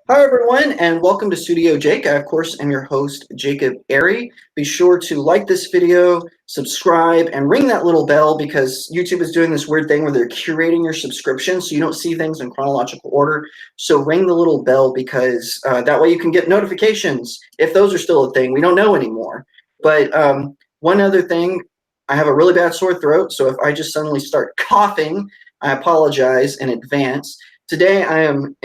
Hi, everyone, and welcome to Studio Jake. I, of course, am your host, Jacob Airy. Be sure to like this video, subscribe, and ring that little bell because YouTube is doing this weird thing where they're curating your subscription so you don't see things in chronological order. So ring the little bell because that way you can get notifications if those are still a thing. We don't know anymore. But one other thing, I have a really bad sore throat, so if I just suddenly start coughing, I apologize in advance. Today I am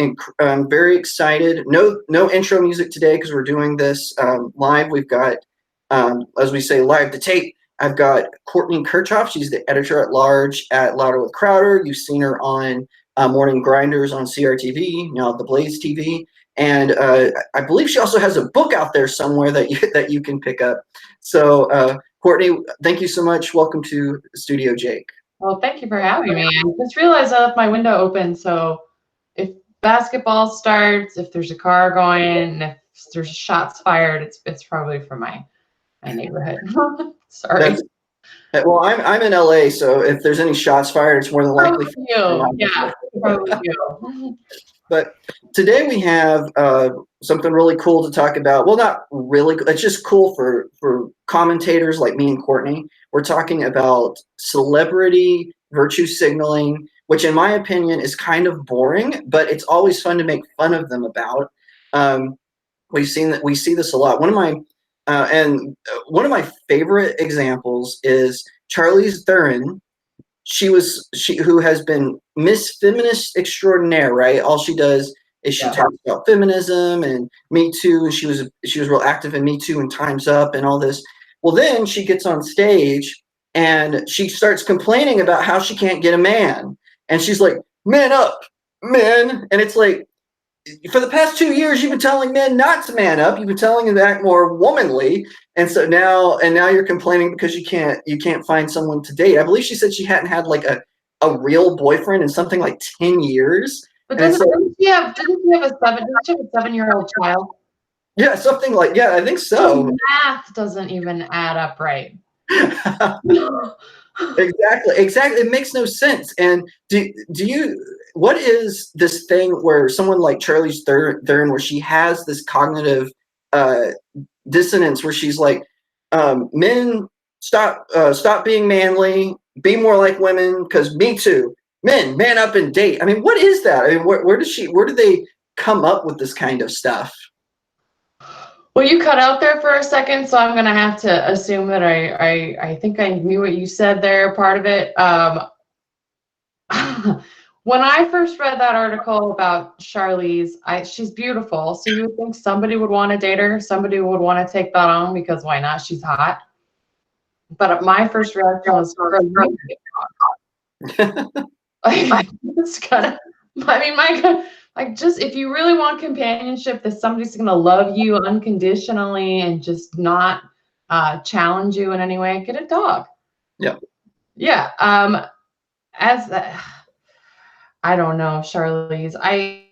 very excited. No intro music today because we're doing this live. We've got, as we say, live to tape. I've got Courtney Kirchoff. She's the editor-at-large at Louder with Crowder. You've seen her on Morning Grinders on CRTV, now the Blaze TV. And I believe she also has a book out there somewhere that you can pick up. So Courtney, thank you so much. Welcome to Studio Jake. Well, thank you for having me. I just realized I left my window open, so if basketball starts, if there's a car going, if there's shots fired, it's probably from my neighborhood. Sorry. Well, I'm in LA, so if there's any shots fired, it's more than likely from you. Yeah, probably you. But today we have something really cool to talk about. Well, not really. It's just cool for commentators like me and Courtney. We're talking about celebrity virtue signaling, which in my opinion is kind of boring, but it's always fun to make fun of them about. We see this a lot. One of my favorite examples is Charlize Theron. She who has been Miss Feminist Extraordinaire, right? All she does is she talks about feminism and Me Too, and she was real active in Me Too and Time's Up and all this. Well, then she gets on stage and she starts complaining about how she can't get a man. And she's like, man up, men. And it's like, for the past 2 years, you've been telling men not to man up. You've been telling them to act more womanly. And so now you're complaining because you can't find someone to date. I believe she said she hadn't had like a real boyfriend in something like 10 years. But didn't she have a 7-year-old child? Yeah, something like, yeah, I think so. The math doesn't even add up right. Exactly. It makes no sense. And what is this thing where someone like Charlize Theron, where she has this cognitive dissonance, where she's like, men stop being manly, be more like women, because Me Too, men man up and date. I mean, what is that? I mean, where do they come up with this kind of stuff? Well, you cut out there for a second, so I'm going to have to assume that I think I knew what you said there, part of it. When I first read that article about Charlize, she's beautiful, so you would think somebody would want to date her, somebody would want to take that on, because why not? She's hot. But my first reaction was, it's kind of, I mean, my God. Like, just if you really want companionship, that somebody's going to love you unconditionally and just not challenge you in any way, get a dog. Yeah. Yeah. I don't know, Charlize. I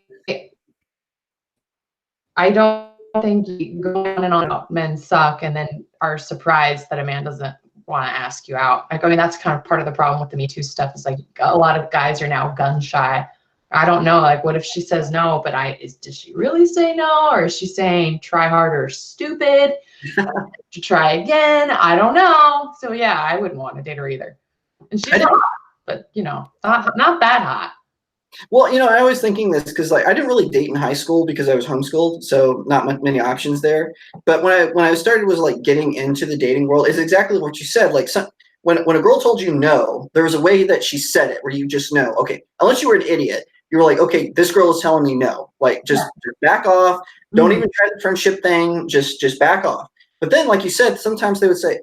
don't think going on and on about men suck and then are surprised that a man doesn't want to ask you out. Like, I mean, that's kind of part of the problem with the Me Too stuff, is like a lot of guys are now gun shy. I don't know, like, what if she says no, but did she really say no? Or is she saying try harder, stupid, to try again? I don't know. So yeah, I wouldn't want to date her either. And she's hot, but not that hot. Well, I was thinking this because like I didn't really date in high school because I was homeschooled, so not many options there. But when I started was like getting into the dating world, it's exactly what you said. Like when a girl told you no, there was a way that she said it where you just know, okay, unless you were an idiot. You were like, okay, this girl is telling me no. Like, just back off. Don't even try the friendship thing. Just back off. But then, like you said, sometimes they would say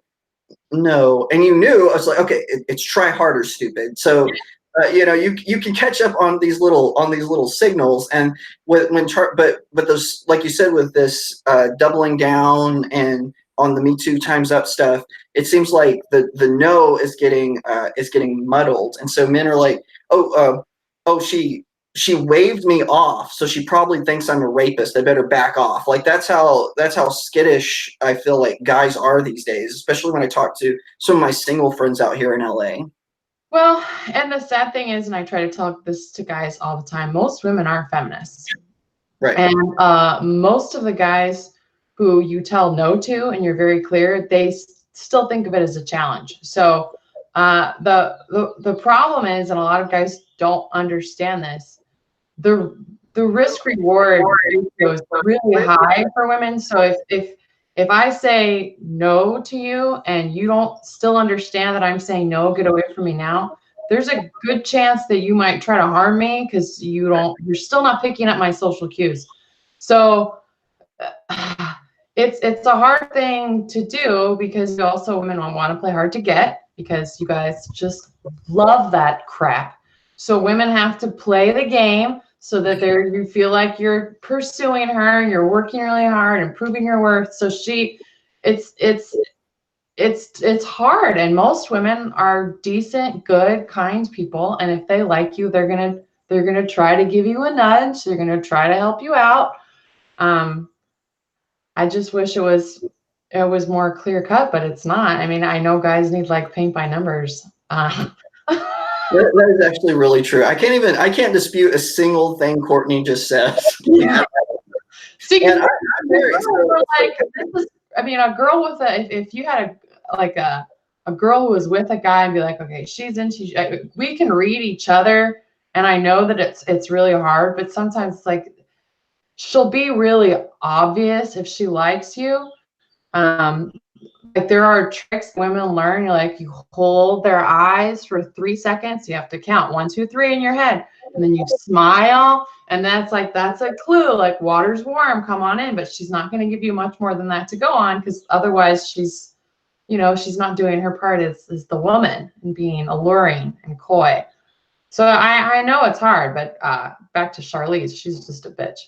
no, and you knew. I was like, okay, it's try harder, stupid. So, you can catch up on these little signals. And but those, like you said, with this doubling down and on the Me Too Time's Up stuff, it seems like the no is getting muddled, and so men are like, she waved me off, so she probably thinks I'm a rapist. I better back off. Like that's how skittish I feel like guys are these days, especially when I talk to some of my single friends out here in LA. Well, and the sad thing is, and I try to tell this to guys all the time, most women aren't feminists. Right. And most of the guys who you tell no to and you're very clear, they still think of it as a challenge. So the problem is, and a lot of guys don't understand this, the risk reward ratio is really high for women. So if I say no to you and you don't still understand that I'm saying no, get away from me now, there's a good chance that you might try to harm me because you're still not picking up my social cues. So it's a hard thing to do because also women want to play hard to get because you guys just love that crap. So women have to play the game so that you feel like you're pursuing her and you're working really hard and proving your worth. So it's hard, and most women are decent, good, kind people, and if they like you, they're gonna try to give you a nudge. They're gonna try to help you out. I just wish it was more clear cut, but it's not. I mean, I know guys need like paint by numbers. That is actually really true. I can't dispute a single thing Courtney just said. Yeah. See, And a girl with if you had a girl who was with a guy and be like, okay, we can read each other, and I know that it's really hard, but sometimes it's like she'll be really obvious if she likes you. Like there are tricks women learn. You hold their eyes for 3 seconds. You have to count 1, 2, 3 in your head, and then you smile, and that's a clue. Like water's warm, come on in. But she's not going to give you much more than that to go on, because otherwise she's not doing her part as the woman and being alluring and coy. So I know it's hard, but back to Charlize, she's just a bitch.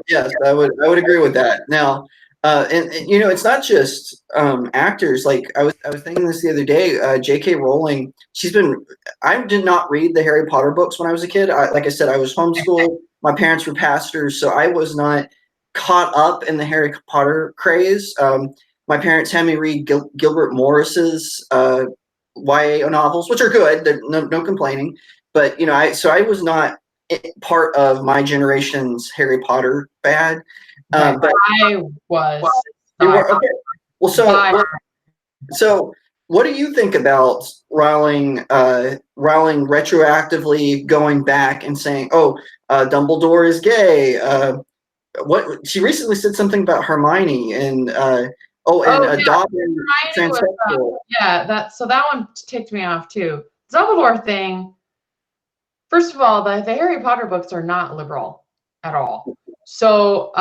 Yes, I would agree with that. Now, and it's not just actors. Like I was thinking this the other day. JK Rowling, I did not read the Harry Potter books when I was a kid. Like I said, I was homeschooled. My parents were pastors, so I was not caught up in the Harry Potter craze. My parents had me read Gilbert Morris's YA novels, which are good. There's no complaining. But I was not part of my generation's Harry Potter fad. But I was. You were okay. Well, so what do you think about Rowling retroactively going back and saying, "Oh, Dumbledore is gay"? What she recently said something about Hermione and adopting transsexual. That one ticked me off too. Dumbledore thing. First of all, the Harry Potter books are not liberal at all. So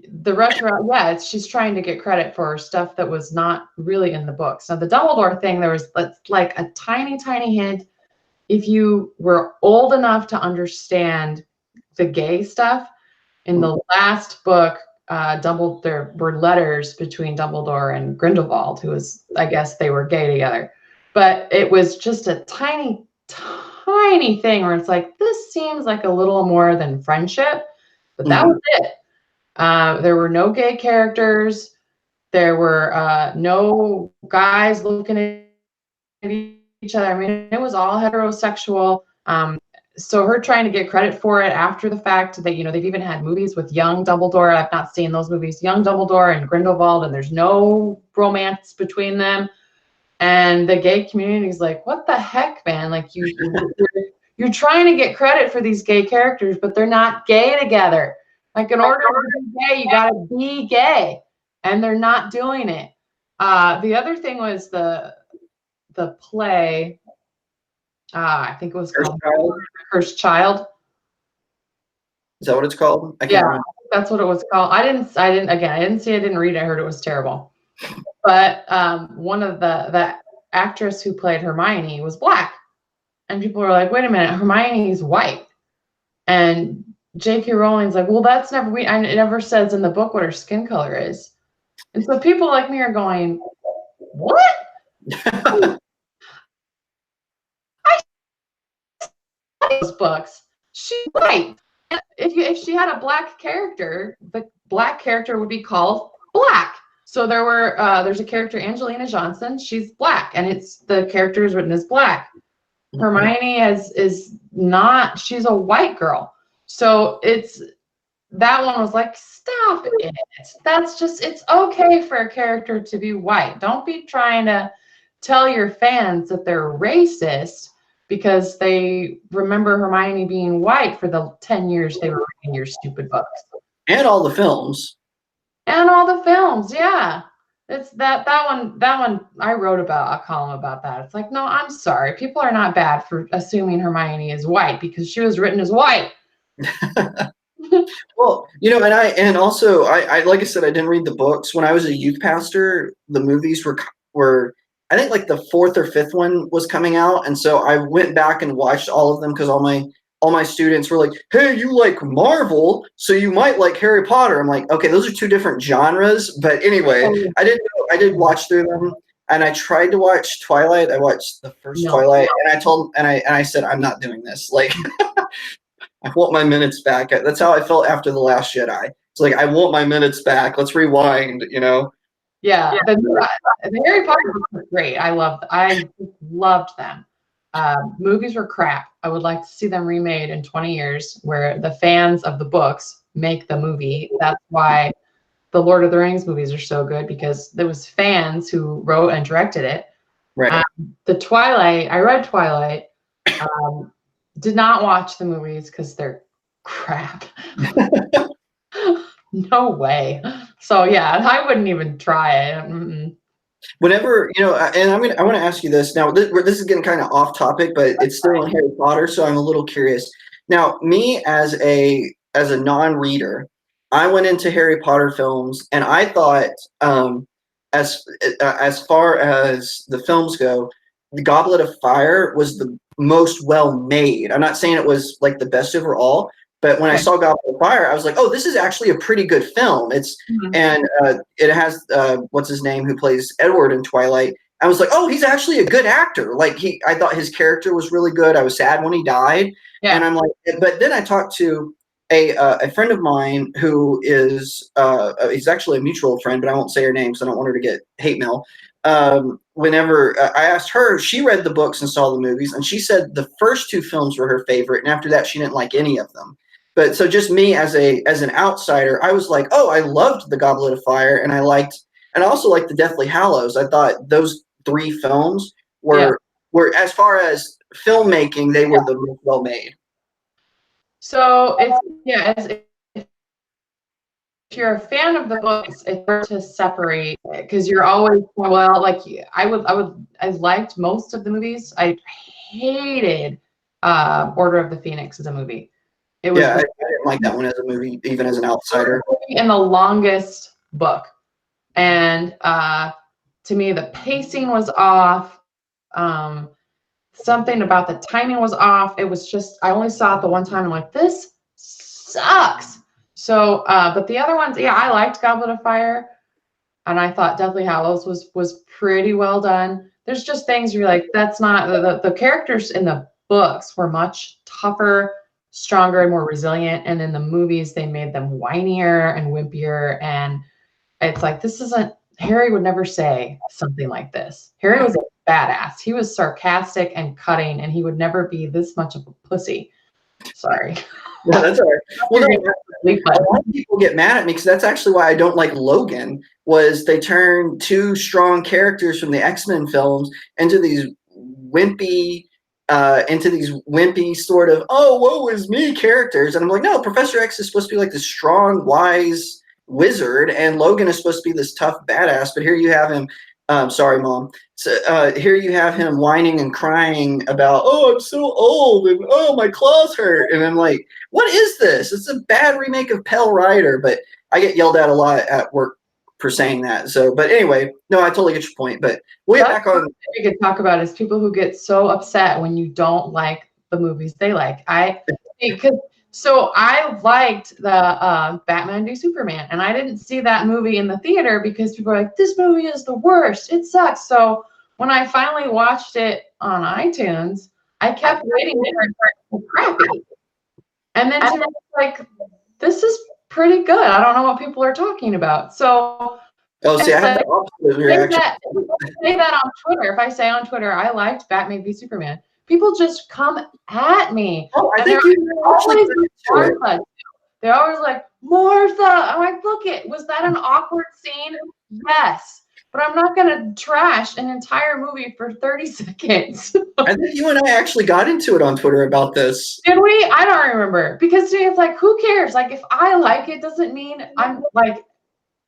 the retro, she's trying to get credit for stuff that was not really in the books. Now the Dumbledore thing, there was like a tiny, tiny hint. If you were old enough to understand the gay stuff, in the last book, there were letters between Dumbledore and Grindelwald, who was, I guess they were gay together. But it was just a tiny, tiny thing where it's like, this seems like a little more than friendship, but that was it. There were no gay characters. There were no guys looking at each other. I mean, it was all heterosexual. So her trying to get credit for it after the fact that, they've even had movies with young Dumbledore. I've not seen those movies, young Dumbledore and Grindelwald, and there's no romance between them. And the gay community is like, what the heck, man? Like you're trying to get credit for these gay characters, but they're not gay together. Like in order to be gay, you gotta be gay, and they're not doing it. The other thing was the play. I think it was called Cursed Child. Is that what it's called? I can't remember. That's what it was called. I didn't see it, I didn't read it, I heard it was terrible. But one of the actress who played Hermione was black. And people were like, wait a minute, Hermione's white. And JK Rowling's like, well, it never says in the book what her skin color is. And so people like me are going, what? Those books, she's white. If she had a black character, the black character would be called Black. So there's a character, Angelina Johnson, she's black, and the character is written as black. Hermione is not, she's a white girl. So that one was like, stop it. That's just, it's okay for a character to be white. Don't be trying to tell your fans that they're racist because they remember Hermione being white for the 10 years they were reading your stupid books. And all the films. And all the films, yeah. It's that one I wrote about a column about that. It's like, no, I'm sorry. People are not bad for assuming Hermione is white because she was written as white. Well, you know, and also I like I said, I didn't read the books. When I was a youth pastor, the movies were I think like the fourth or fifth one was coming out, and so I went back and watched all of them because all my students were like, "Hey, you like Marvel, so you might like Harry Potter." I'm like, "Okay, those are two different genres." But anyway, I did watch through them, and I tried to watch Twilight. I watched the first Twilight, and I said, "I'm not doing this." Like, I want my minutes back. That's how I felt after The Last Jedi. It's like, I want my minutes back. Let's rewind, you know? Yeah, the Harry Potter books were great. I loved them. Movies were crap. I would like to see them remade in 20 years where the fans of the books make the movie. That's why the Lord of the Rings movies are so good, because there was fans who wrote and directed it. Right. The Twilight, I read Twilight. Did not watch the movies because they're crap. No way. So yeah, I wouldn't even try it. Mm-mm. Whenever, you know, and I want to ask you this now. This is getting kind of off topic, but it's still on Harry Potter, so I'm a little curious. Now, me as a non-reader, I went into Harry Potter films, and I thought, as far as the films go, the Goblet of Fire was the most well made. I'm not saying it was like the best overall, but when I saw Goblet of Fire, I was like, "Oh, this is actually a pretty good film." And it has what's his name who plays Edward in Twilight. I was like, "Oh, he's actually a good actor." Like I thought his character was really good. I was sad when he died, and I'm like, but then I talked to a friend of mine who is he's actually a mutual friend, but I won't say her name, so I don't want her to get hate mail. Whenever I asked her, she read the books and saw the movies, and she said the first two films were her favorite, and after that, she didn't like any of them. But so just me as an outsider, I was like, oh, I loved the Goblet of Fire, and I also liked the Deathly Hallows. I thought those three films were as far as filmmaking, they were the most well made. So if you're a fan of the books, it's hard to separate it because you're always, well, like I liked most of the movies. I hated Order of the Phoenix as a movie. It was I didn't like that one as a movie, even as an outsider. And the longest book, and to me the pacing was off. Something about the timing was off. It was just, I only saw it the one time. I'm like, this sucks. So, but the other ones, I liked Goblet of Fire, and I thought Deathly Hallows was pretty well done. There's just things you're like, that's not the characters in the books were much tougher, stronger, and more resilient, and in the movies they made them whinier and wimpier, and it's like, this isn't, Harry would never say something like this. Harry was a badass. He was sarcastic and cutting, and he would never be this much of a pussy. Sorry. No, that's all right. Well, a lot of people get mad at me because that's actually why I don't like Logan. Was they turned two strong characters from the X-Men films into these wimpy sort of, oh, woe is me characters, and I'm like, no, Professor X is supposed to be like this strong, wise wizard, and Logan is supposed to be this tough badass. But here you have him. Sorry, Mom. So here you have him whining and crying about, oh, I'm so old, and oh, my claws hurt, and I'm like, what is this? It's a bad remake of Pell Rider. But I get yelled at a lot at work for saying that. So, but anyway, no, I totally get your point. But we'll get back on. We could talk about is people who get so upset when you don't like the movies they like. So I liked the Batman v Superman, and I didn't see that movie in the theater because people are like, this movie is the worst. It sucks. So when I finally watched it on iTunes, I kept waiting for it to be crappy. And then to me, like, this is pretty good. I don't know what people are talking about. So see, I have the opposite reaction. say that on Twitter. If I say on Twitter, I liked Batman v Superman, people just come at me. Oh, I And think they're you always actually got into it. Martha. They're always like, Martha. I'm like, look it, was that an awkward scene? Yes. But I'm not gonna trash an entire movie for 30 seconds. I think you and I actually got into it on Twitter about this. Did we? I don't remember. Because to me, it's like, who cares? Like, if I like it, doesn't mean I'm like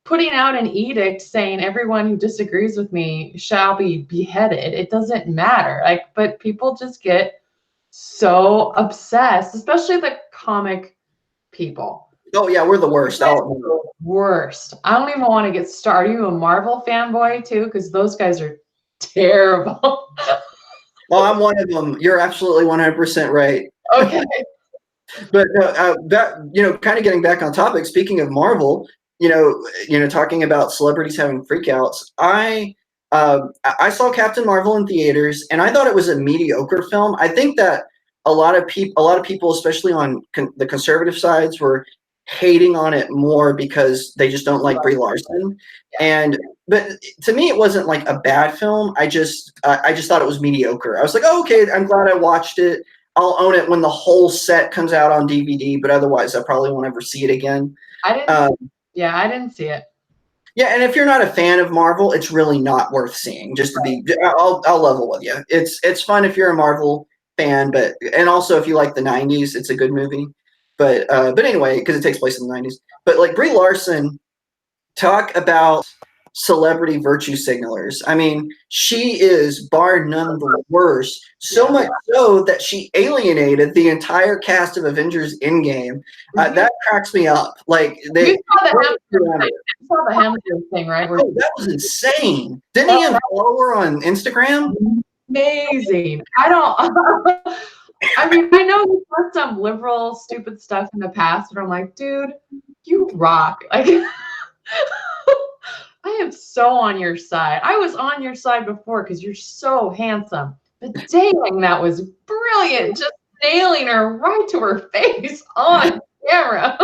putting out an edict saying everyone who disagrees with me shall be beheaded. It doesn't matter. Like, but people just get so obsessed, especially the comic people. Oh yeah, we're the worst. Worst. I don't even want to get started. Are you a Marvel fanboy too? Because those guys are terrible. Well, I'm one of them. You're absolutely 100% right. Okay. But that kind of getting back on topic. Speaking of Marvel, talking about celebrities having freakouts. I saw Captain Marvel in theaters, and I thought it was a mediocre film. I think that a lot of people, especially on the conservative sides, were hating on it more because they just don't like Brie Larson. But to me, it wasn't like a bad film. I just thought it was mediocre. I was like, oh, okay, I'm glad I watched it. I'll own it when the whole set comes out on DVD, but otherwise I probably won't ever see it again. I didn't see it. Yeah, and if you're not a fan of Marvel, it's really not worth seeing. I'll level with you. It's fun if you're a Marvel fan, and also if you like the '90s, it's a good movie. But anyway, because it takes place in the '90s. But like Brie Larson, talk about celebrity virtue signalers. I mean, she is bar none the worst. So much so that she alienated the entire cast of Avengers Endgame. That cracks me up. Like you saw the Hemsworth thing, right? Oh, that was insane. Didn't he follow her on Instagram? Amazing. I mean, I know he's done some liberal, stupid stuff in the past, but I'm like, dude, you rock. Like, I am so on your side. I was on your side before because you're so handsome. But dang, that was brilliant. Just nailing her right to her face on camera.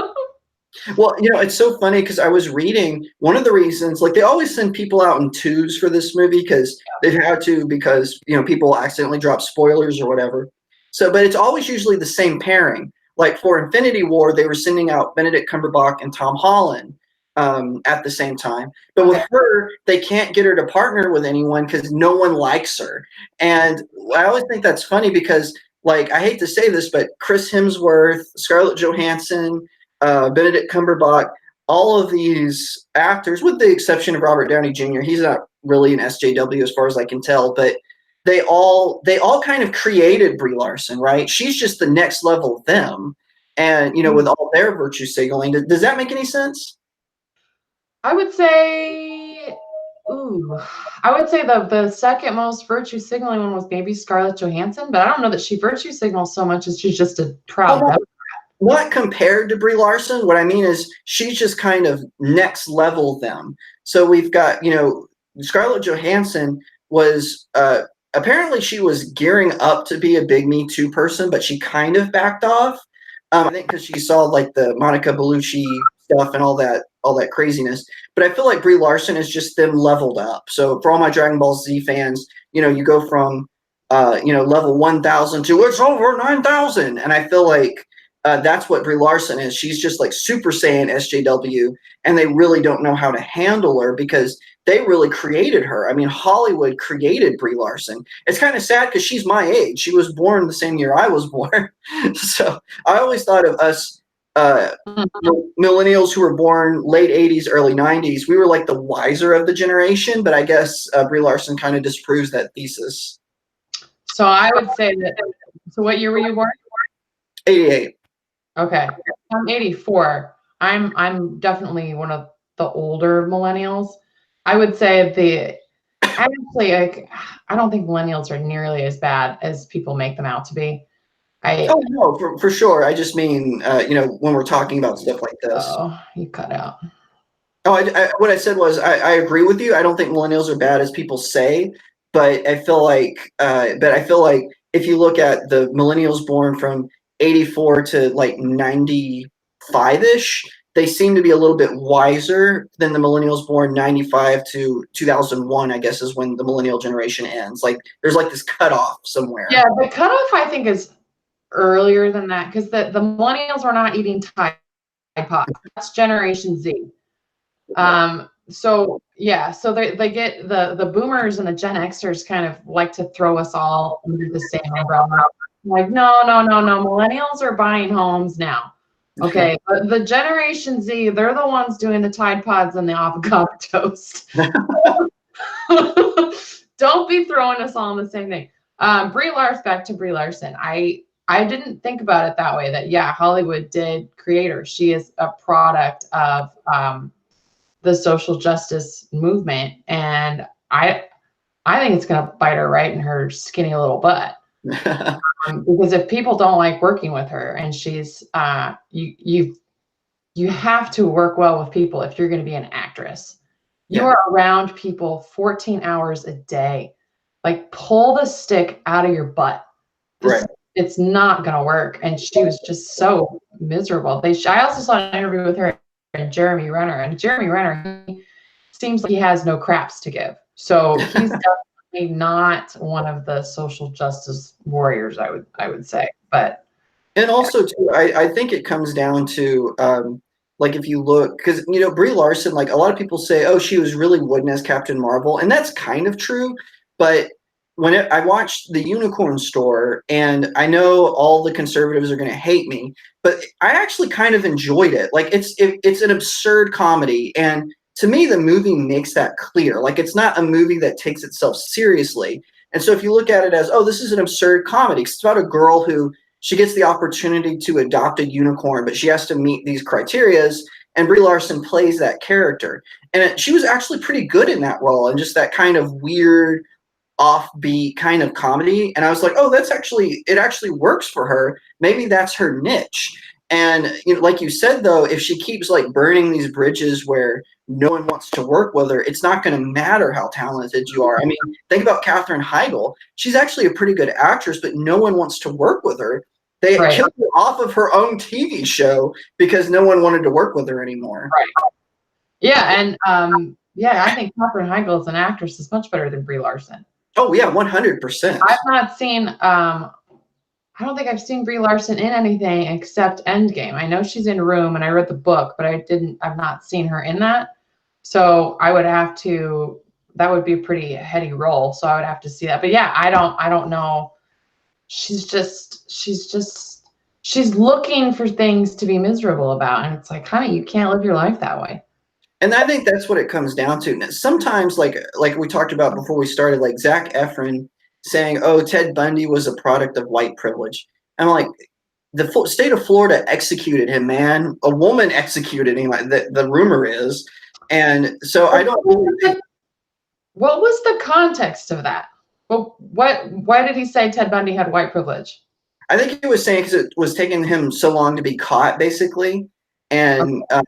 Well, it's so funny because I was reading one of the reasons, like they always send people out in twos for this movie because they've had to because, people accidentally drop spoilers or whatever. So, but it's always usually the same pairing. Like for Infinity War, they were sending out Benedict Cumberbatch and Tom Holland at the same time. But with her, they can't get her to partner with anyone because no one likes her. And I always think that's funny because, like, I hate to say this, but Chris Hemsworth, Scarlett Johansson, Benedict Cumberbatch, all of these actors, with the exception of Robert Downey Jr., he's not really an SJW as far as I can tell, but they all kind of created Brie Larson, right? She's just the next level of them. And, with all their virtue signaling, does that make any sense? I would say, the second most virtue signaling one was maybe Scarlett Johansson, but I don't know that she virtue signals so much as she's just a proud Democrat. Not compared to Brie Larson. What I mean is she's just kind of next level them. So we've got, Scarlett Johansson was apparently she was gearing up to be a big Me Too person, but she kind of backed off. I think because she saw like the Monica Bellucci stuff and all that craziness. But I feel like Brie Larson is just them leveled up. So for all my Dragon Ball Z fans, you go from level 1,000 to it's over 9,000, and I feel like that's what Brie Larson is. She's just like Super Saiyan SJW, and they really don't know how to handle her because they really created her. I mean, Hollywood created Brie Larson. It's kind of sad because she's my age. She was born the same year I was born. So I always thought of us millennials who were born late 80s, early 90s. We were like the wiser of the generation, but I guess Brie Larson kind of disproves that thesis. So I would say that. So what year were you born? 88. Okay, I'm 84. I'm definitely one of the older millennials. I would say actually, like, I don't think millennials are nearly as bad as people make them out to be. Oh no, for sure. I just mean, when we're talking about stuff like this. Oh, you cut out. Oh, what I said was I agree with you. I don't think millennials are bad as people say, but I feel like if you look at the millennials born from 84 to like 95-ish, they seem to be a little bit wiser than the millennials born 95 to 2001, I guess, is when the millennial generation ends. Like there's like this cutoff somewhere. Yeah, the cutoff I think is earlier than that, because the millennials were not eating Tide Pods. That's Generation Z. So yeah, so they get the boomers and the Gen Xers kind of like to throw us all under the same umbrella. Like, no, millennials are buying homes now. Okay, but the Generation Z, they're the ones doing the Tide Pods and the avocado toast. Don't be throwing us all in the same thing. Brie Larson, back to Brie Larson. I didn't think about it that way. That yeah, Hollywood did create her. She is a product of the social justice movement, and I think it's going to bite her right in her skinny little butt. Because if people don't like working with her, and she's you have to work well with people if you're going to be an actress. You are around people 14 hours a day. Like, pull the stick out of your butt. It's not going to work. And she was just so miserable. I also saw an interview with her and Jeremy Renner. And Jeremy Renner, he seems like he has no craps to give. So he's definitely not one of the social justice warriors, I would say. But and also too, I think it comes down to like if you look, because you know Brie Larson, like a lot of people say, oh, she was really wooden as Captain Marvel, and that's kind of true. But when I watched The Unicorn Store, and I know all the conservatives are going to hate me, but I actually kind of enjoyed it. Like it's an absurd comedy, and to me, the movie makes that clear. Like it's not a movie that takes itself seriously. And so if you look at it as, oh, this is an absurd comedy, it's about a girl who she gets the opportunity to adopt a unicorn, but she has to meet these criterias, and Brie Larson plays that character. And she was actually pretty good in that role, and just that kind of weird, offbeat kind of comedy. And I was like, oh, it actually works for her. Maybe that's her niche. And you know, like you said, though, if she keeps like burning these bridges where no one wants to work with her, it's not going to matter how talented you are. I mean, think about Katherine Heigl. She's actually a pretty good actress, but no one wants to work with her. They killed her off of her own TV show because no one wanted to work with her anymore. Right. Yeah, and I think Katherine Heigl as an actress is much better than Brie Larson. Oh yeah, 100%. I've not seen. I don't think I've seen Brie Larson in anything except Endgame. I know she's in Room, and I read the book, but I've not seen her in that. So I would have to. That would be a pretty heady role. So I would have to see that. But yeah, I don't know. She's looking for things to be miserable about, and it's like, honey, you can't live your life that way. And I think that's what it comes down to. Sometimes, like we talked about before we started, like Zac Efron saying, "Oh, Ted Bundy was a product of white privilege." I'm like, the state of Florida executed him, man. A woman executed him. Like the rumor is, and so I don't. What was the context of that? Well, why did he say Ted Bundy had white privilege? I think he was saying because it was taking him so long to be caught, basically, and I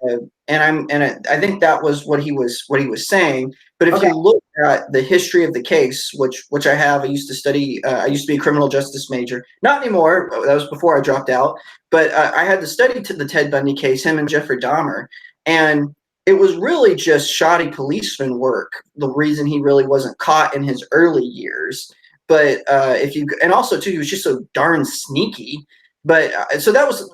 think that was what he was saying. But if you look at the history of the case, which I have, I used to study. I used to be a criminal justice major. Not anymore. That was before I dropped out. But I had to study to the Ted Bundy case, him and Jeffrey Dahmer, and it was really just shoddy policeman work. The reason he really wasn't caught in his early years. But and also too, he was just so darn sneaky. But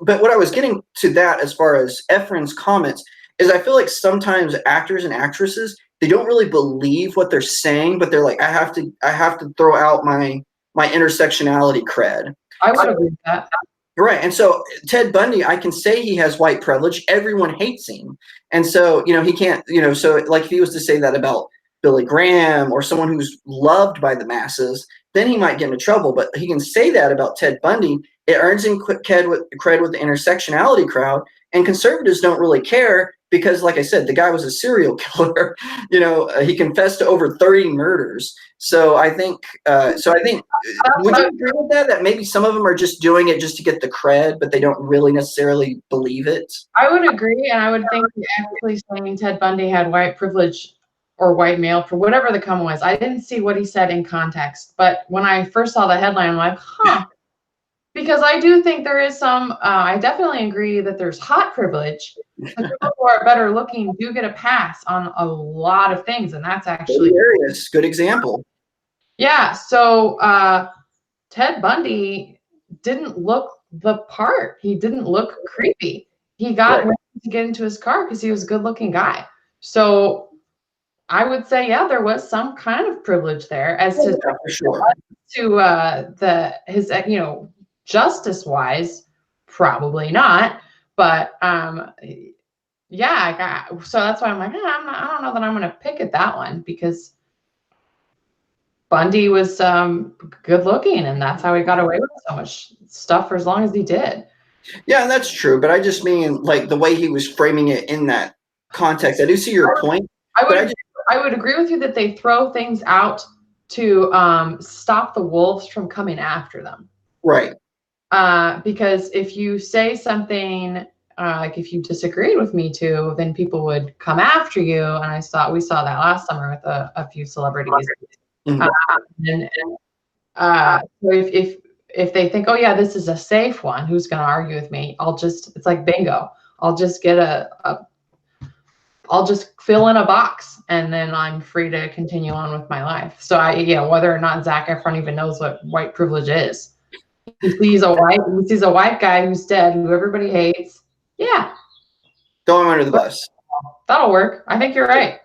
but what I was getting to that as far as Efron's comments is I feel like sometimes actors and actresses, they don't really believe what they're saying, but they're like, I have to throw out my intersectionality cred. I would agree with that. Right. And so Ted Bundy, I can say he has white privilege. Everyone hates him. And so, he can't, so like if he was to say that about Billy Graham or someone who's loved by the masses, then he might get into trouble. But he can say that about Ted Bundy. It earns him cred with the intersectionality crowd. And conservatives don't really care because, like I said, the guy was a serial killer. He confessed to over 30 murders. So I think, would you agree with that? That maybe some of them are just doing it just to get the cred, but they don't really necessarily believe it? I would agree, and I would think actually saying Ted Bundy had white privilege or white male, for whatever the comment was. I didn't see what he said in context, but when I first saw the headline, I'm like, huh. Because I do think there is some, I definitely agree that there's hot privilege, The people who are better looking do get a pass on a lot of things, and that's actually hilarious. Good example. Yeah. So Ted Bundy didn't look the part. He didn't look creepy. He got women to get into his car because he was a good-looking guy. So I would say, yeah, there was some kind of privilege there as to for sure. His justice-wise, probably not. But yeah, so that's why I'm like, I don't know that I'm going to pick at that one because Bundy was good looking, and that's how he got away with so much stuff for as long as he did. Yeah, that's true. But I just mean like the way he was framing it in that context. I do see your point. I would agree with you that they throw things out to stop the wolves from coming after them. Right. Because if you say something like if you disagreed with Me Too, then people would come after you. And we saw that last summer with a few celebrities. Mm-hmm. So if they think, oh yeah, this is a safe one, who's going to argue with me? It's like bingo. I'll just get I'll just fill in a box and then I'm free to continue on with my life. So whether or not Zac Efron even knows what white privilege is. He sees a white guy who's dead, who everybody hates. Yeah. Throw him under the bus. That'll work. I think you're right.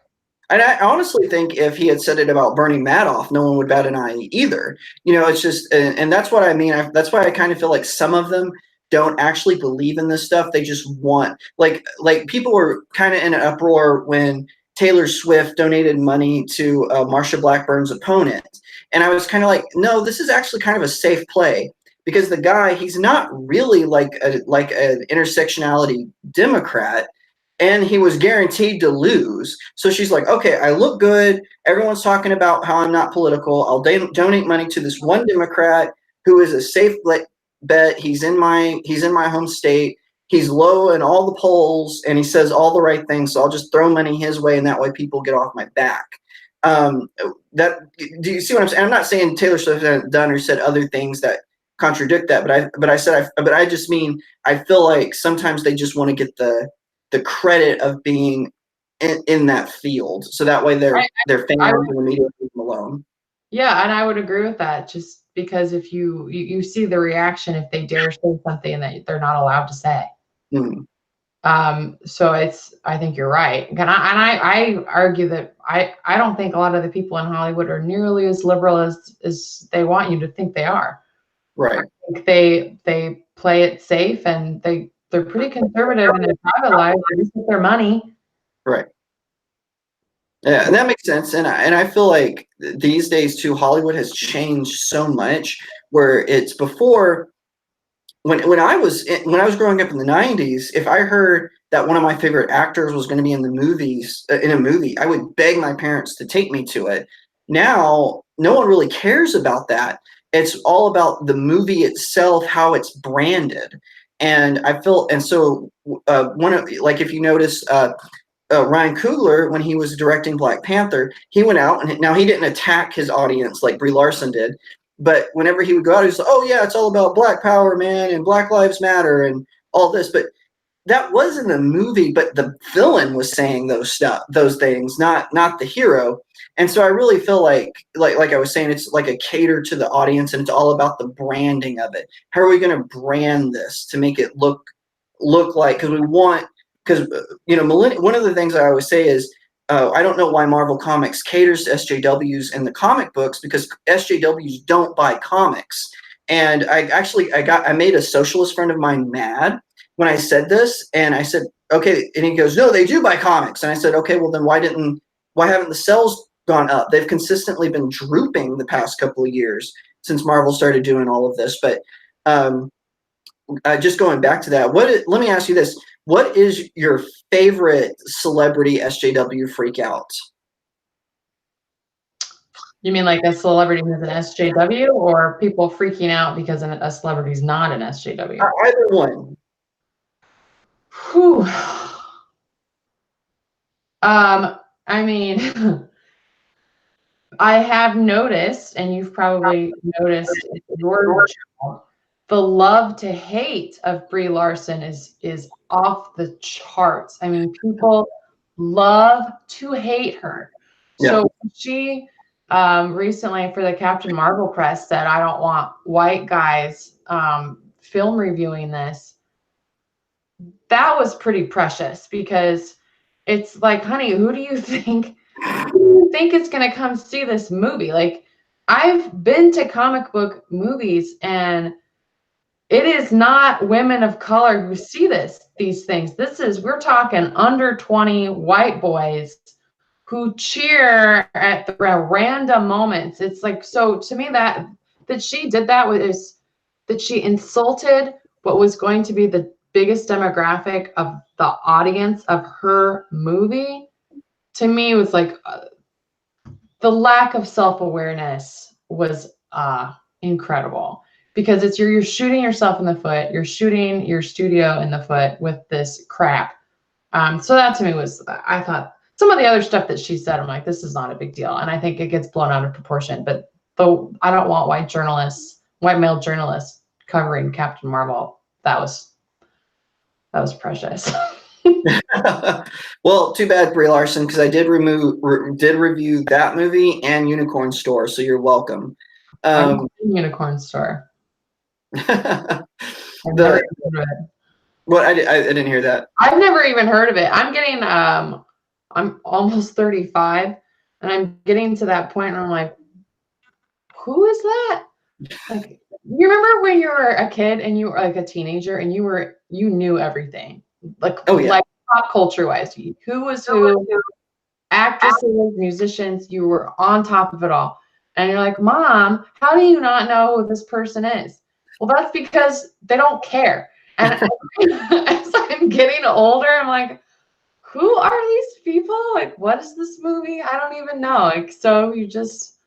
And I honestly think if he had said it about Bernie Madoff, no one would bat an eye either. It's just, and that's what I mean. That's why I kind of feel like some of them don't actually believe in this stuff. They just want, like people were kind of in an uproar when Taylor Swift donated money to Marsha Blackburn's opponent. And I was kind of like, no, this is actually kind of a safe play because the guy, he's not really like an intersectionality Democrat. And he was guaranteed to lose. So she's like, okay, I look good. Everyone's talking about how I'm not political. I'll donate money to this one Democrat who is a safe bet. He's in my home state. He's low in all the polls, and he says all the right things. So I'll just throw money his way, and that way people get off my back. Do you see what I'm saying? I'm not saying Taylor Swift hasn't done or said other things that contradict that, but I just mean I feel like sometimes they just want to get the credit of being in that field, so that way their fans and the media leave them alone. Yeah, and I would agree with that. Just because if you see the reaction if they dare say something that they're not allowed to say. So I think you're right, and I argue that I don't think a lot of the people in Hollywood are nearly as liberal as they want you to think they are. Right. I think they play it safe and they're pretty conservative in their private lives. They just get their money. Right. Yeah, and that makes sense. And I feel like these days too, Hollywood has changed so much. Where it's before, when I was growing up in the '90s, if I heard that one of my favorite actors was going to be in a movie, I would beg my parents to take me to it. Now, no one really cares about that. It's all about the movie itself, how it's branded. And I feel, and so if you notice, Ryan Coogler, when he was directing Black Panther, he went out and now he didn't attack his audience like Brie Larson did, but whenever he would go out, he was like, "Oh yeah, it's all about Black Power, man, and Black Lives Matter and all this." But that was in the movie, but the villain was saying those things, not the hero. And so I really feel like I was saying, it's like a cater to the audience, and it's all about the branding of it. How are we going to brand this to make it look like? Because one of the things I always say is I don't know why Marvel Comics caters to SJWs in the comic books, because SJWs don't buy comics. And I made a socialist friend of mine mad when I said this, and I said, okay, and he goes, no, they do buy comics. And I said, okay, well then why haven't the sales gone up? They've consistently been drooping the past couple of years since Marvel started doing all of this. But just going back to that, let me ask you this. What is your favorite celebrity SJW freak out? You mean like a celebrity who's an SJW, or people freaking out because a celebrity's not an SJW? Either one. Whew. I mean, I have noticed, and you've probably noticed in your channel, the love to hate of Brie Larson is off the charts. I mean, people love to hate her. Yeah. So she recently for the Captain Marvel press said, I don't want white guys film reviewing this. That was pretty precious because it's like, honey, who do you think is going to come see this movie? Like, I've been to comic book movies and it is not women of color who see these things. We're talking under 20 white boys who cheer at the random moments. It's like, so to me that she did that was that she insulted what was going to be the biggest demographic of the audience of her movie. To me, was like the lack of self-awareness was incredible. Because you're shooting yourself in the foot, you're shooting your studio in the foot with this crap. So that to me was, I thought some of the other stuff that she said, I'm like, this is not a big deal. And I think it gets blown out of proportion. But though I don't want white male journalists covering Captain Marvel. That was precious. Well, too bad, Brie Larson, because I did review that movie and Unicorn Store, so you're welcome. Unicorn Store. What I didn't hear that. I've never even heard of it. I'm almost 35, and I'm getting to that point where I'm like, who is that? Like, you remember when you were a kid and you were like a teenager and you knew everything, like, oh yeah, like pop culture wise, who was who, actresses, musicians, you were on top of it all. And you're like, Mom, how do you not know who this person is? Well, that's because they don't care. And as I'm getting older, I'm like, who are these people? Like, what is this movie? I don't even know. Like, so you just.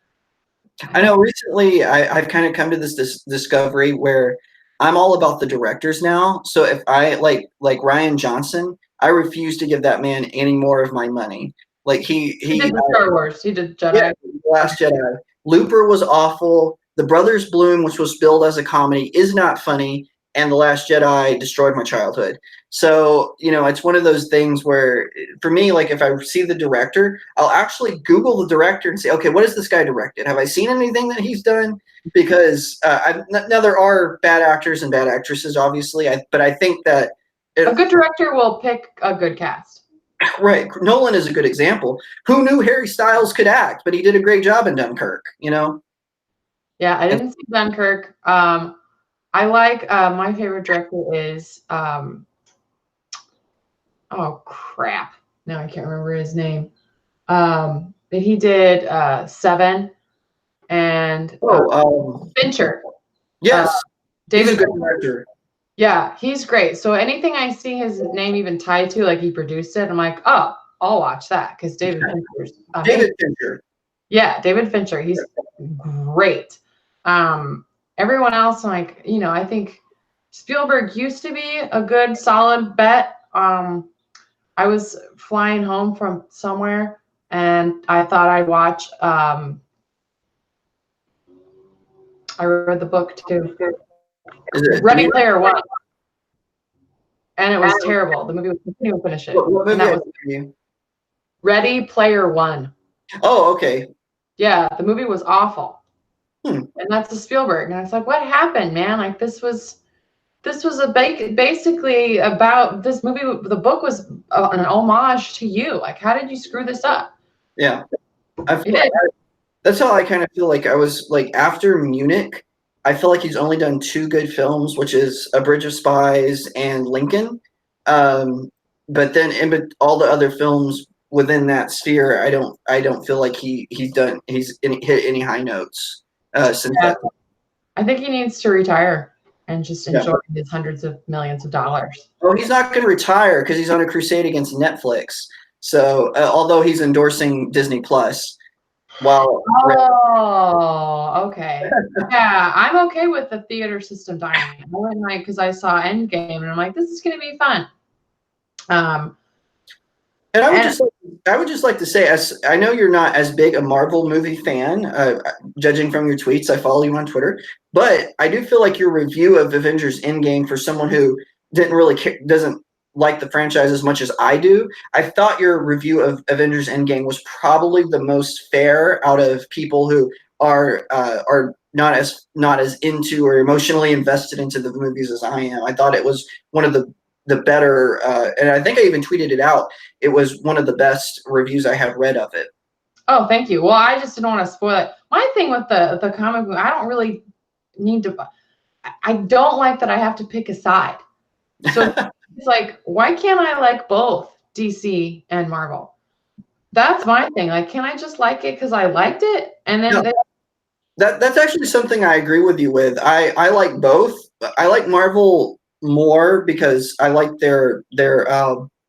I know recently I've kind of come to this discovery where I'm all about the directors now. So if I like Rian Johnson, I refuse to give that man any more of my money. Like he did the Star Wars. He did Jedi. Yeah, Last Jedi. Looper was awful. The Brothers Bloom, which was billed as a comedy, is not funny. And The Last Jedi destroyed my childhood. So, it's one of those things where, for me, like if I see the director, I'll actually Google the director and say, okay, what has this guy directed? Have I seen anything that he's done? Because now there are bad actors and bad actresses, obviously, but I think that a good director will pick a good cast. Right. Nolan is a good example. Who knew Harry Styles could act, but he did a great job in Dunkirk, Yeah, I didn't see Dunkirk. I like, my favorite director is, oh crap. Now I can't remember his name. But he did Seven and Fincher. Yes. David he's a good director. Yeah, he's great. So anything I see his name even tied to, like he produced it, I'm like, oh, I'll watch that because David Fincher's amazing. David Fincher. Yeah, David Fincher. He's great. Everyone else, like, I think Spielberg used to be a good, solid bet. I was flying home from somewhere and I thought I'd watch, I read the book too. Ready Player One. And it was terrible. The movie was couldn't finish it. What movie was Ready Player One. Oh, okay. Yeah, the movie was awful. And that's a Spielberg. And it's like, what happened, man? Like this was basically about this movie. The book was an homage to you. Like, how did you screw this up? Yeah. That's how I kind of feel. Like I was like after Munich, I feel like he's only done 2 good films, which is A Bridge of Spies and Lincoln. But then all the other films within that sphere, I don't feel like he's hit any high notes since that. I think he needs to retire and just enjoy his hundreds of millions of dollars. Well, he's not going to retire because he's on a crusade against Netflix. So although he's endorsing Disney Plus. Wow. Oh, okay. Yeah, I'm okay with the theater system dying. I went because I saw Endgame and I'm like, this is going to be fun. And I would just like to say, as I know you're not as big a Marvel movie fan, judging from your tweets. I follow you on Twitter, but I do feel like your review of Avengers Endgame, for someone who doesn't like the franchise as much as I do, I thought your review of Avengers Endgame was probably the most fair out of people who are not as into or emotionally invested into the movies as I am. I thought it was one of the better, and I think I even tweeted it out. It was one of the best reviews I have read of it. Oh, thank you. Well, I just didn't want to spoil it. My thing with the comic book, I don't really need to. I don't like that I have to pick a side. So it's like, why can't I like both DC and Marvel? That's my thing. Like, can I just like it because I liked it? And then No, that's actually something I agree with you with. I like both. I like Marvel more because I like their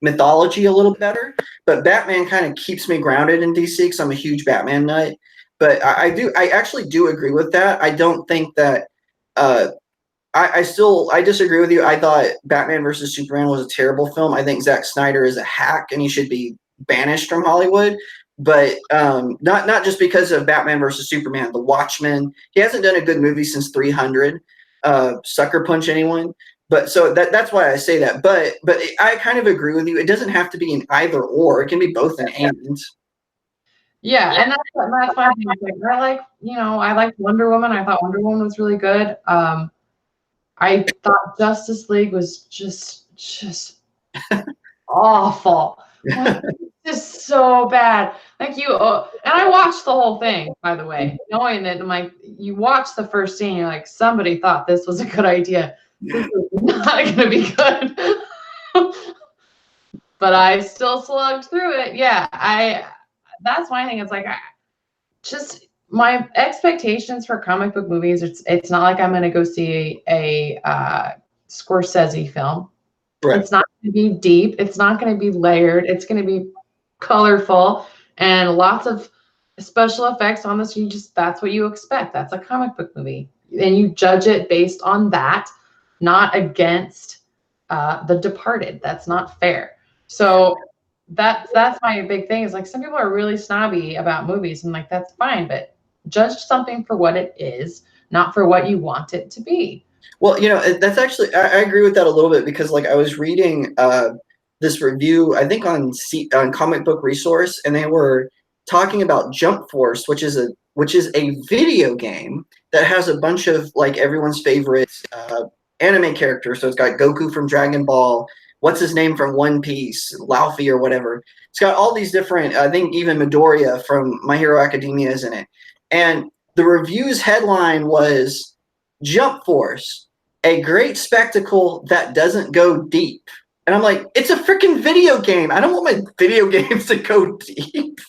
mythology a little better. But Batman kind of keeps me grounded in DC because I'm a huge Batman nut. But I actually do agree with that. I don't think that. I disagree with you. I thought Batman versus Superman was a terrible film. I think Zack Snyder is a hack and he should be banished from Hollywood. But not just because of Batman versus Superman, The Watchmen. He hasn't done a good movie since 300. Sucker Punch anyone? But so that's why I say that. But I kind of agree with you. It doesn't have to be an either or. It can be both and and. yeah, and that's my thing. Like, I liked Wonder Woman. I thought Wonder Woman was really good. I thought Justice League was just awful. Like, just so bad. Like and I watched the whole thing, by the way, knowing that I'm like, you watch the first scene, you're like, somebody thought this was a good idea. This is not going to be good. But I still slugged through it. Yeah, that's my thing. It's like, just my expectations for comic book movies, it's not like I'm going to go see a Scorsese film. Right. It's not going to be deep. It's not going to be layered. It's going to be colorful and lots of special effects on this. That's what you expect. That's a comic book movie. And you judge it based on that, not against The Departed. That's not fair. So that's my big thing, is like, some people are really snobby about movies, and like, that's fine, but judge something for what it is, not for what you want it to be. Well, that's actually, I agree with that a little bit, because like I was reading this review, I think on Comic Book Resource, and they were talking about Jump Force, which is a video game that has a bunch of like everyone's favorite anime characters. So it's got Goku from Dragon Ball, what's his name from One Piece, Laufey or whatever. It's got all these different, I think even Midoriya from My Hero Academia is in it. And the review's headline was Jump Force, a great spectacle that doesn't go deep. And I'm like, it's a freaking video game. I don't want my video games to go deep.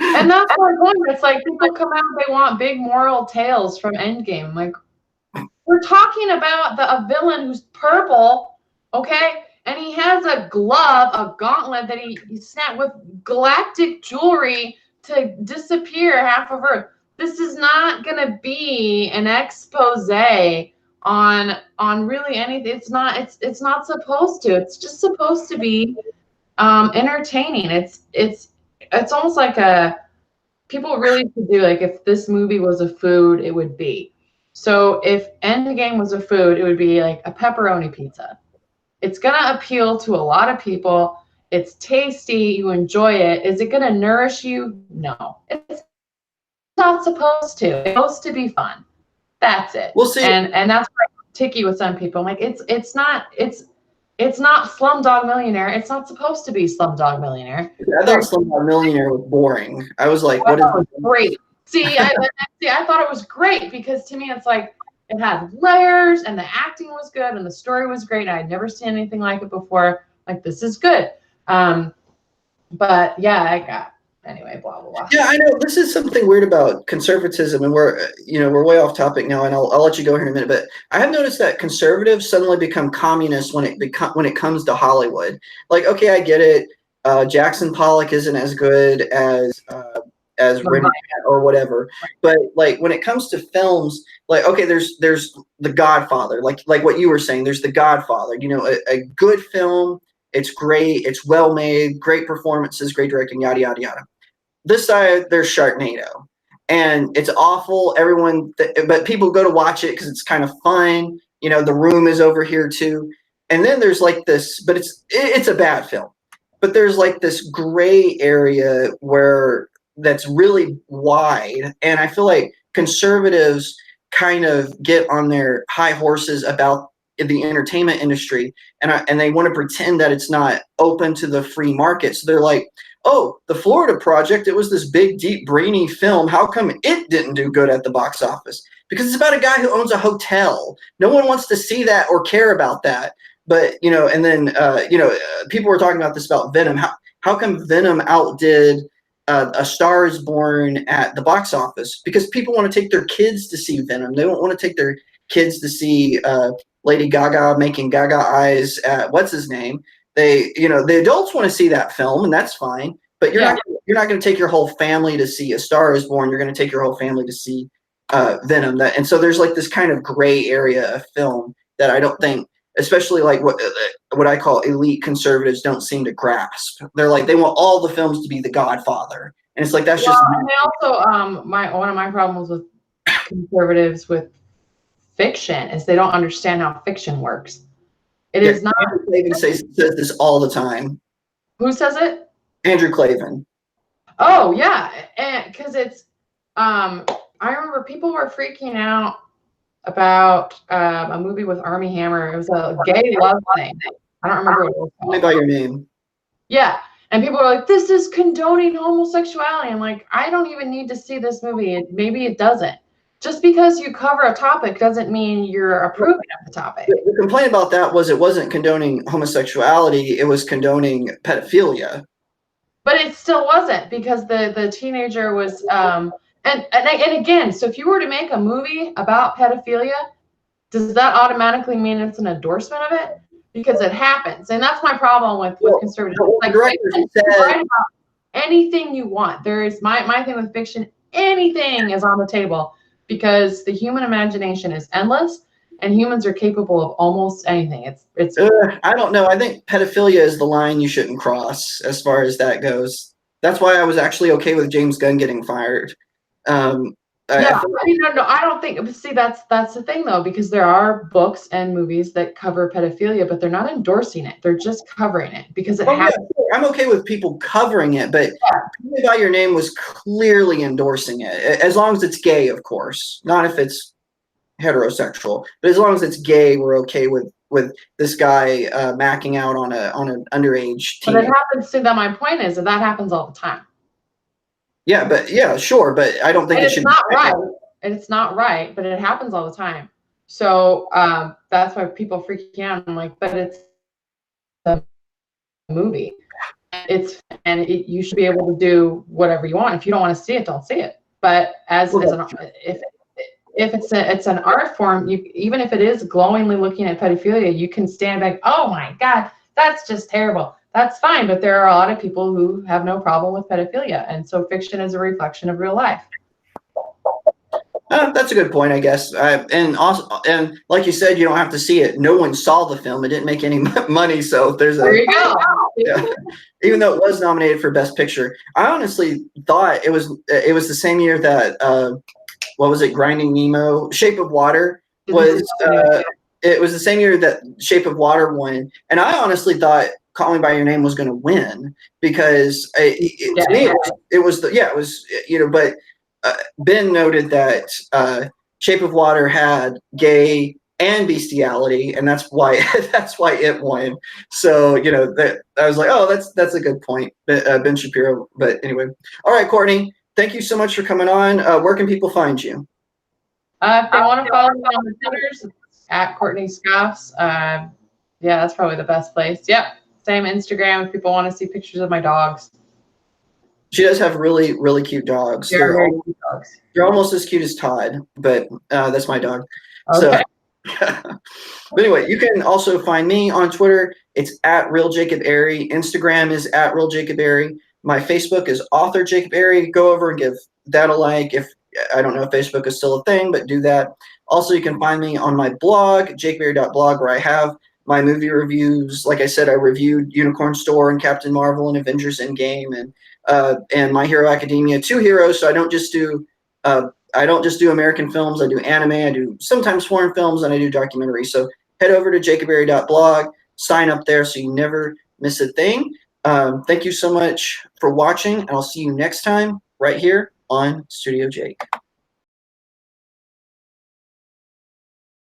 And that's what I'm wondering. It's like, people come out, they want big moral tales from Endgame. Like, we're talking about a villain who's purple, okay? And he has a glove, a gauntlet that he snapped with galactic jewelry to disappear half of Earth. This is not going to be an expose on really anything. It's not supposed to. It's just supposed to be entertaining. It's almost like people really should do, like, if this movie was a food, it would be. So if Endgame was a food, it would be like a pepperoni pizza. It's going to appeal to a lot of people. It's tasty. You enjoy it. Is it going to nourish you? No. It's not supposed to. It's supposed to be fun. That's it. We'll see. And that's why I'm ticky with some people. I'm like, it's not Slumdog Millionaire. It's not supposed to be Slumdog Millionaire. I thought Slumdog Millionaire was boring. I was like, what is it? Great. See, I thought it was great, because to me, it's like, it had layers, and the acting was good, and the story was great. I had never seen anything like it before. Like, this is good. But yeah, anyway, blah, blah, blah. Yeah, I know this is something weird about conservatism, and we're way off topic now, and I'll let you go here in a minute. But I have noticed that conservatives suddenly become communists when it comes to Hollywood. Like, okay, I get it. Jackson Pollock isn't as good as Renner or whatever, but like when it comes to films, like, okay, there's The Godfather, like what you were saying. There's The Godfather. A good film It's great. It's well made. Great performances. Great directing. Yada yada yada. This side, there's Sharknado, and it's awful. But people go to watch it because it's kind of fun. You know, The Room is over here too. And then there's like this, but it's a bad film. But there's like this gray area where that's really wide, and I feel like conservatives kind of get on their high horses about the entertainment industry, and they want to pretend that it's not open to the free market. So they're like, oh, the Florida Project, it was this big, deep, brainy film. How come it didn't do good at the box office? Because it's about a guy who owns a hotel. No one wants to see that or care about that. But, you know, and then, people were talking about this about Venom. How come Venom outdid A Star is Born at the box office? Because people want to take their kids to see Venom. They don't want to take their kids to see Lady Gaga making Gaga eyes at what's his name. The adults want to see that film, and that's fine. But you're not going to take your whole family to see A Star is Born. You're going to take your whole family to see Venom. And so there's like this kind of gray area of film that I don't think, especially like what I call elite conservatives, don't seem to grasp. They're like, they want all the films to be The Godfather, and it's like that's just. And they also one of my problems with conservatives with fiction is they don't understand how fiction works. It is not. Andrew Klavan says this all the time. Who says it? Andrew Klavan. Oh yeah, because it's. I remember people were freaking out about a movie with Armie Hammer. It was a gay love thing. I don't remember what it was called. Tell me about your name. Yeah, and people were like, "This is condoning homosexuality." I'm like, I don't even need to see this movie. Maybe it doesn't. Just because you cover a topic doesn't mean you're approving of the topic. The complaint about that was it wasn't condoning homosexuality, it was condoning pedophilia. But it still wasn't, because the teenager was and again, so if you were to make a movie about pedophilia, does that automatically mean it's an endorsement of it? Because it happens. And that's my problem with conservatives. Like, fiction, write about anything you want. There is my thing with fiction, anything is on the table. Because the human imagination is endless, and humans are capable of almost anything. It's. I don't know. I think pedophilia is the line you shouldn't cross as far as that goes. That's why I was actually okay with James Gunn getting fired. No, I don't think. See, that's the thing though, because there are books and movies that cover pedophilia, but they're not endorsing it. They're just covering it because it happens. Yeah, I'm okay with people covering it, but Tell Me By Your Name was clearly endorsing it, as long as it's gay, of course, not if it's heterosexual. But as long as it's gay, we're okay with this guy macking out on an underage teen. But it happens. See, that my point is that happens all the time. Yeah, sure, but I don't think it should. It's not right. It's not right, but it happens all the time. So that's why people freak out. I'm like, but it's a movie. You should be able to do whatever you want. If you don't want to see it, don't see it. But if it's an art form, even if it is glowingly looking at pedophilia, you can stand back. Oh my God, that's just terrible. That's fine, but there are a lot of people who have no problem with pedophilia, and so fiction is a reflection of real life. That's a good point, I guess. And like you said, you don't have to see it. No one saw the film; it didn't make any money, so there you go. Yeah. Even though it was nominated for Best Picture, I honestly thought it was the same year that what was it? Grinding Nemo, Shape of Water was. It was the same year that Shape of Water won, and I honestly thought Call Me by Your Name was going to win because to me it was but Ben noted that Shape of Water had gay and bestiality, and that's why it won. So that I was like, oh, that's a good point, Ben Shapiro. But anyway, all right, Courtney, thank you so much for coming on. Where can people find you? If they want to follow me on the Twitters, at Courtney Scoffs. That's probably the best place. Yep. Same Instagram if people want to see pictures of my dogs. She does have really, really cute dogs. They're almost as cute as Todd, but that's my dog. Okay. So, but anyway, you can also find me on Twitter. It's at Real Jacob Airy. Instagram is at Real Jacob Airy. My Facebook is Author Jacob Airy. Go over and give that a like. I don't know if Facebook is still a thing, but do that. Also, you can find me on my blog, jakeberry.blog, where I have my movie reviews. Like I said, I reviewed Unicorn Store and Captain Marvel and Avengers Endgame and My Hero Academia, 2 heroes. So I don't just do American films. I do anime. I do sometimes foreign films, and I do documentaries. So head over to jacobberry.blog, sign up there so you never miss a thing. Thank you so much for watching, and I'll see you next time right here on Studio Jake.